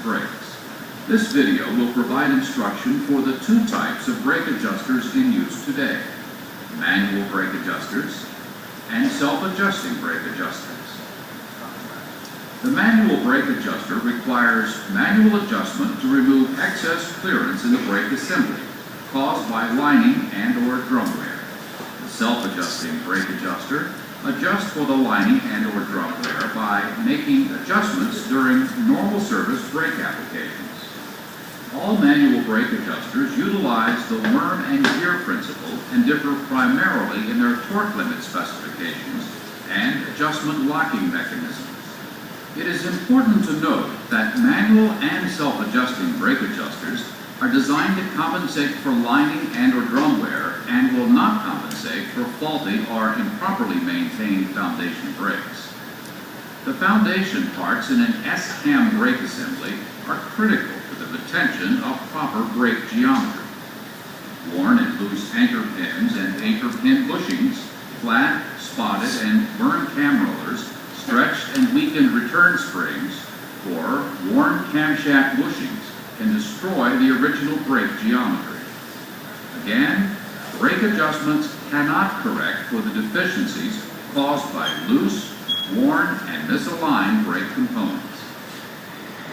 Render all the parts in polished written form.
brakes. This video will provide instruction for the two types of brake adjusters in use today: manual brake adjusters and self-adjusting brake adjusters. The manual brake adjuster requires manual adjustment to remove excess clearance in the brake assembly caused by lining and/or drum wear. The self-adjusting brake adjuster adjusts for the lining and/or drum wear by making adjustments during normal service brake applications. All manual brake adjusters utilize the worm and gear principle and differ primarily in their torque limit specifications and adjustment locking mechanisms. It is important to note that manual and self-adjusting brake adjusters are designed to compensate for lining and/or drum wear and will not compensate for faulty or improperly maintained foundation brakes. The foundation parts in an S-cam brake assembly are critical to the retention of proper brake geometry. Worn and loose anchor pins and anchor pin bushings, flat, spotted, and burned cam rollers, stretched and weakened return springs, or worn camshaft bushings can destroy the original brake geometry. Again, brake adjustments cannot correct for the deficiencies caused by loose, worn, and misaligned brake components.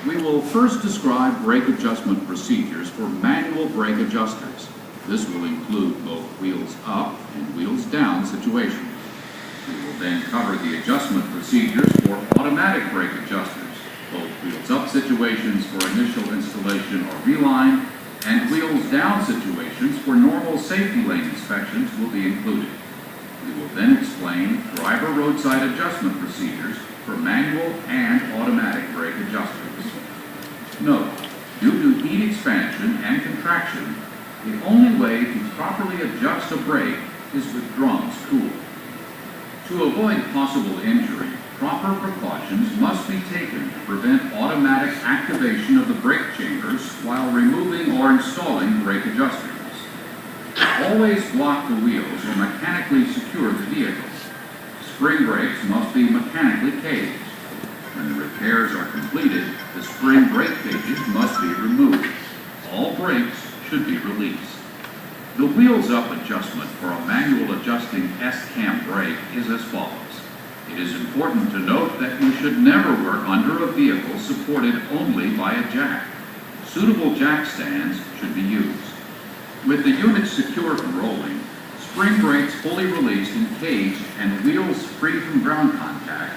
We will first describe brake adjustment procedures for manual brake adjusters. This will include both wheels up and wheels down situations. We will then cover the adjustment procedures for automatic brake adjusters. Both wheels up situations for initial installation or reline, and wheels down situations for normal safety lane inspections will be included. We will then explain driver roadside adjustment procedures for manual and automatic brake adjusters. Note, due to heat expansion and contraction, the only way to properly adjust a brake is with drums cooled. To avoid possible injury, proper precautions must be taken to prevent automatic activation of the brake chambers while removing or installing brake adjusters. Always block the wheels or mechanically secure the vehicle. Spring brakes must be mechanically caged. When the repairs are completed, the spring brake cages must be removed. All brakes should be released. The wheels up adjustment for a manual adjusting S-cam brake is as follows. It is important to note that you should never work under a vehicle supported only by a jack. Suitable jack stands should be used. With the unit secure from rolling, spring brakes fully released and caged and wheels free from ground contact,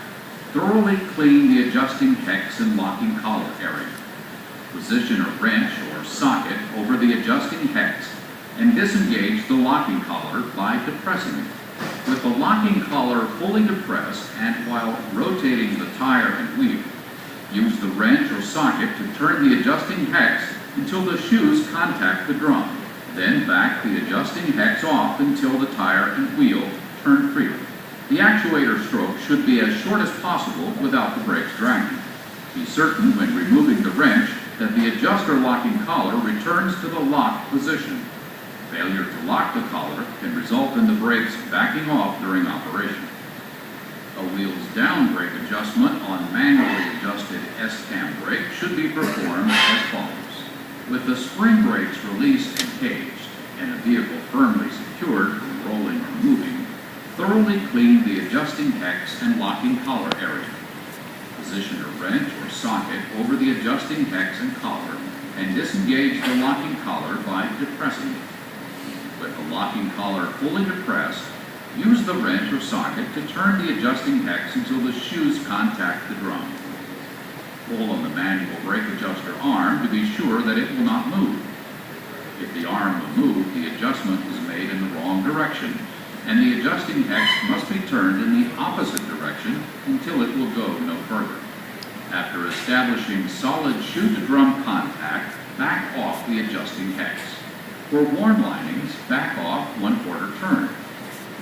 thoroughly clean the adjusting hex and locking collar area. Position a wrench or socket over the adjusting hex and disengage the locking collar by depressing it. With the locking collar fully depressed and while rotating the tire and wheel, use the wrench or socket to turn the adjusting hex until the shoes contact the drum. Then back the adjusting hex off until the tire and wheel turn freely. The actuator stroke should be as short as possible without the brakes dragging. Be certain when removing the wrench that the adjuster locking collar returns to the locked position. Failure to lock the collar can result in the brakes backing off during operation. A wheels down brake adjustment on manually adjusted S-cam brake should be performed as follows. With the spring brakes released and caged and the vehicle firmly secured from rolling or moving, thoroughly clean the adjusting hex and locking collar area. Position a wrench or socket over the adjusting hex and collar and disengage the locking collar by depressing it. With the locking collar fully depressed, use the wrench or socket to turn the adjusting hex until the shoes contact the drum. Pull on the manual brake adjuster arm to be sure that it will not move. If the arm will move, the adjustment is made in the wrong direction, and the adjusting hex must be turned in the opposite direction until it will go no further. After establishing solid shoe-to-drum contact, back off the adjusting hex. For worn linings, back off 1/4 turn.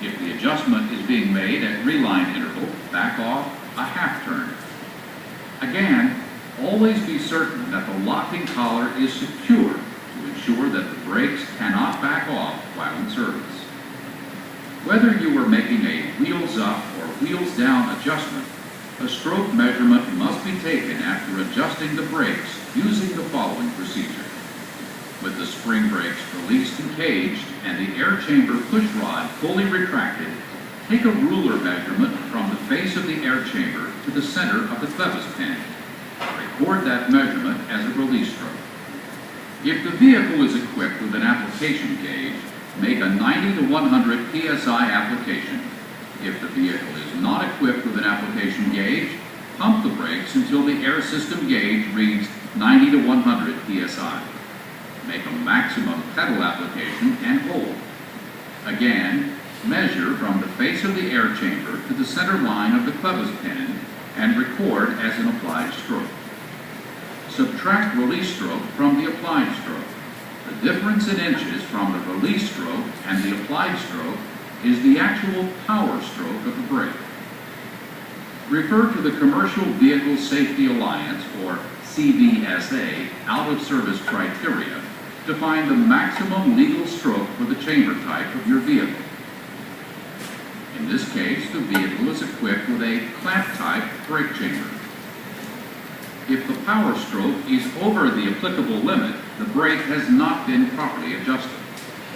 If the adjustment is being made at reline interval, back off a 1/2 turn. Again, always be certain that the locking collar is secure to ensure that the brakes cannot back off while in service. Whether you are making a wheels up or wheels down adjustment, A stroke measurement must be taken after adjusting the brakes using the following procedure. With the spring brakes released and caged and the air chamber push rod fully retracted, take a ruler measurement from the face of the air chamber to the center of the clevis pin. Record that measurement as a release stroke. If the vehicle is equipped with an application gauge, make a 90 to 100 psi application. If the vehicle is not equipped with an application gauge, pump the brakes until the air system gauge reads 90 to 100 psi. Make a maximum pedal application and hold. Again, measure from the face of the air chamber to the center line of the clevis pin and record as an applied stroke. Subtract release stroke from the applied stroke. The difference in inches from the release stroke and the applied stroke is the actual power stroke of the brake. Refer to the Commercial Vehicle Safety Alliance, or CVSA, out-of-service criteria to find the maximum legal stroke for the chamber type of your vehicle. In this case, the vehicle is equipped with a clamp-type brake chamber. If the power stroke is over the applicable limit, the brake has not been properly adjusted,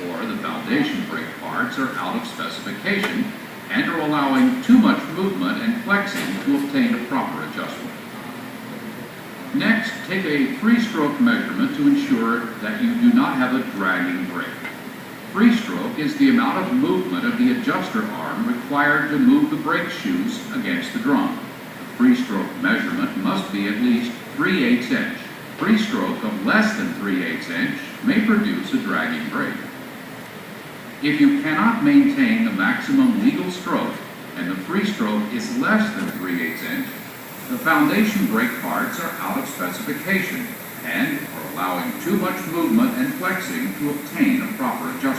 or the foundation brake parts are out of specification and are allowing too much movement and flexing to obtain a proper adjustment. Next, take a free-stroke measurement to ensure that you do not have a dragging brake. Free stroke is the amount of movement of the adjuster arm required to move the brake shoes against the drum. The free stroke measurement must be at least 3/8 inch. Free stroke of less than 3/8 inch may produce a dragging brake. If you cannot maintain the maximum legal stroke and the free stroke is less than 3/8 inch, the foundation brake parts are out of specification and are allowing too much movement and flexing to obtain a proper adjustment.